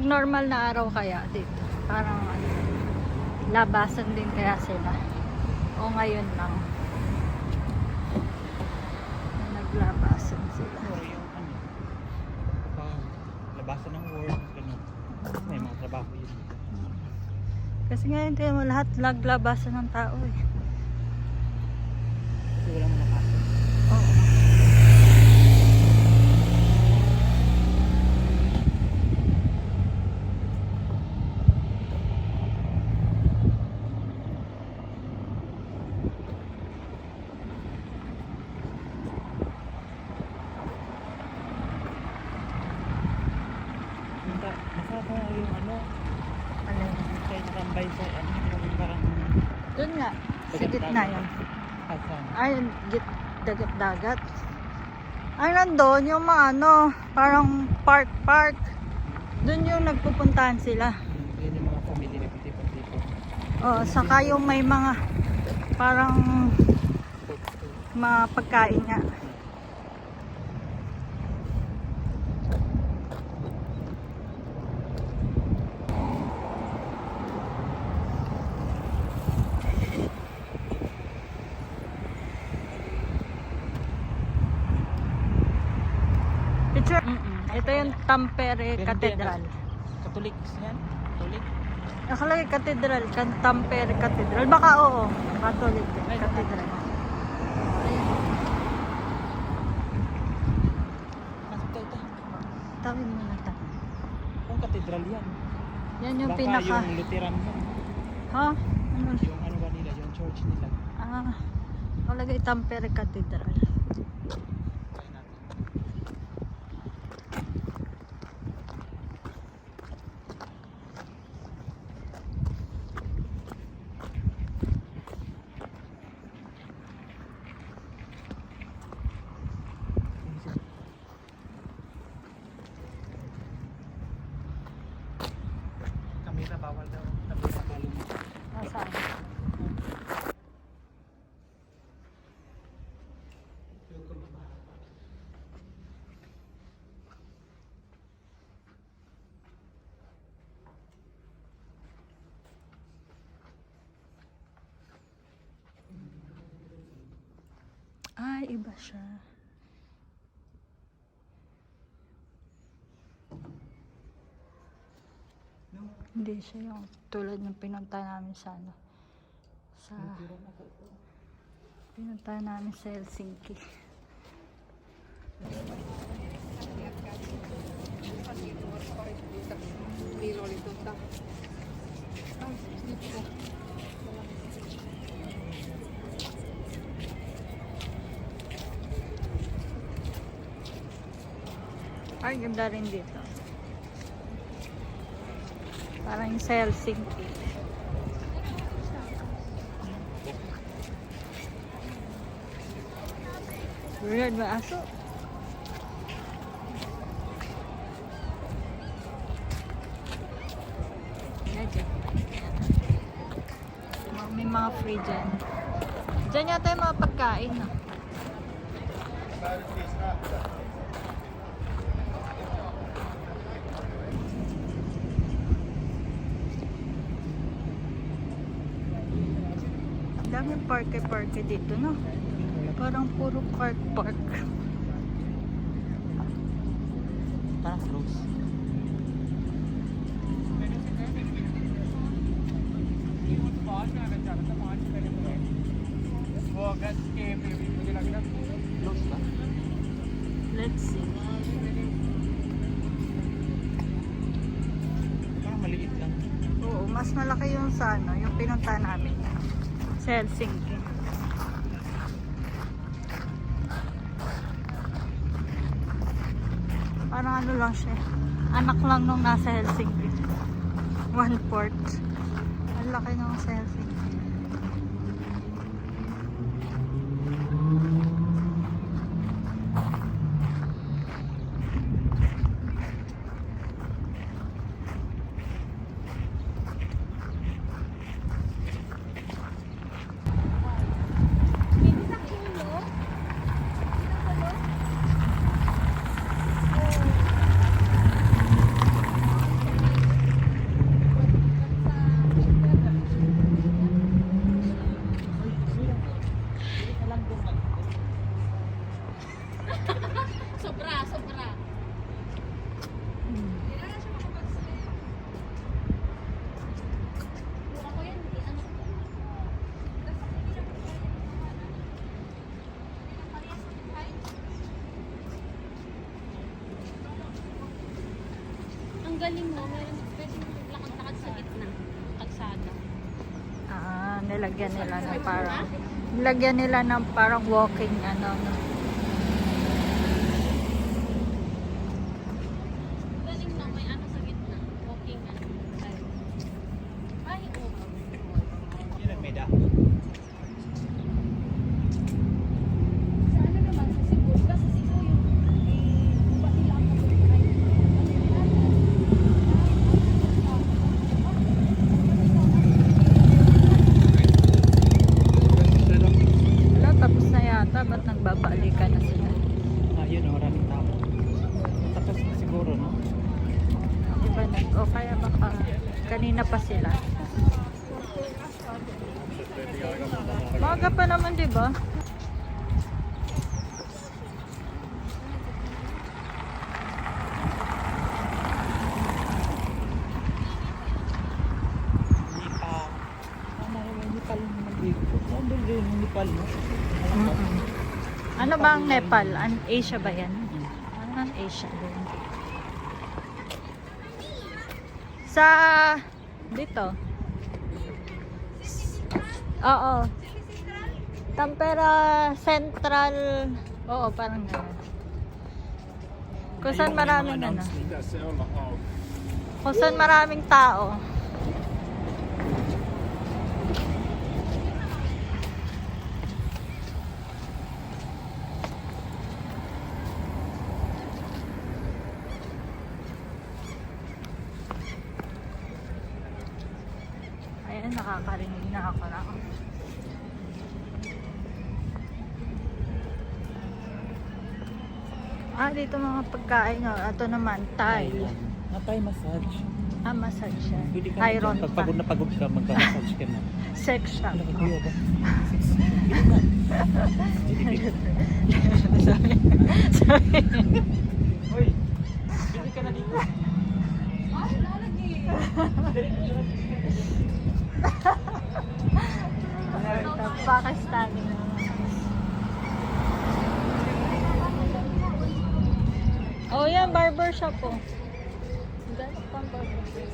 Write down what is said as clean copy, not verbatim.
normal na araw kaya dito, parang ano, labasan din kaya sila. O ngayon lang naglabasan sila. Oo, yung ano, kapag labasan ng work, ganun. May mga trabaho yun. Kasi ngayon tayo mo lahat naglabasan ng tao eh. Kasi wala mo nakasal. Oo. Nasaka yung ano, kayo nakambay sa ano, yung parang Doon nga, sa gitna yun. asan. Ay, dagat-dagat. Ay, nandun yung mga ano, parang park. Doon yung nagpupuntahan sila. Yun yung mga family nagtitipon-tipon. Oh, saka yung may mga parang mga pagkain nga. Picture. Ito yung Tampere Cathedral. Catholic yan? Catholic? Nakalagay Cathedral, Tampere Cathedral. Baka oo, Catholic Cathedral. Nasaan tayo tayo? Tawin mo na ta. Kung cathedral yan. Yan yung Baka pinaka. yung Lutheran mo. Ha? Ano? Yung ano ba nila, yung church nila. Ah, nakalagay Tampere Cathedral. Try natin. Kamera bawal daw. Kamera bawal. Nasaan? Ay, iba siya. Hindi siya yung tulad ng pinunta namin sa ano. Sa pinunta namin sa Helsinki. Ay, ganda rin dito. Parang yung sa Helsinki. Weird ba aso? May mga free dyan. Dyan yata yung mga pagkain. No? Daming parke dito, no? Parang puro park. Parang close. Close ba? Let's see. Parang maliit lang. Oo, mas malaki yung sa ano, yung pinunta namin. Sa Helsinki. Parang ano lang siya. Anak lang nung nasa Helsinki. 1/4. Ang laki nung sa Helsinki. galing mo, meron pwede mo maglakad-lakad sa gitna. Kalsada. Nilagyan nila ng parang walking ano. Galing mo, may ano sa gitna. Walking ano. Ay, oo. Yun ang may dahon. Sa ano naman, sa Cebu. Sa Cebu yung iba nila ang kapatid. Wala, tapos na yata. Ba't nagbabalikan na sila? Yun, maraming tao. Tapos na siguro, no? Diba, o kaya baka kanina pa sila. Maga pa naman, diba? Nepal na mag-ikot. Ano din yung Nepal, no? Ano ba ang Nepal? Asia ba yan? Ang Asia din. Sa dito. Oo. Tampere Central. Oo, parang gano'n. Kung saan maraming ano. Kung saan maraming tao. Ayan, nakakarinig na ako na. Dito mga pagkain. Ito naman, Thai. Thai massage. Massage siya. Pwede ka Iron na, pag pa. pagod na pagod ka, magka-massage ka na. Sex shop. Ano ka, kuya ba? Sorry. Sorry. Hoy, busy ka na dito. Ay, lalagi. Pakistani naman. Oh, yan, barber shop po. Ganito pang barber shop.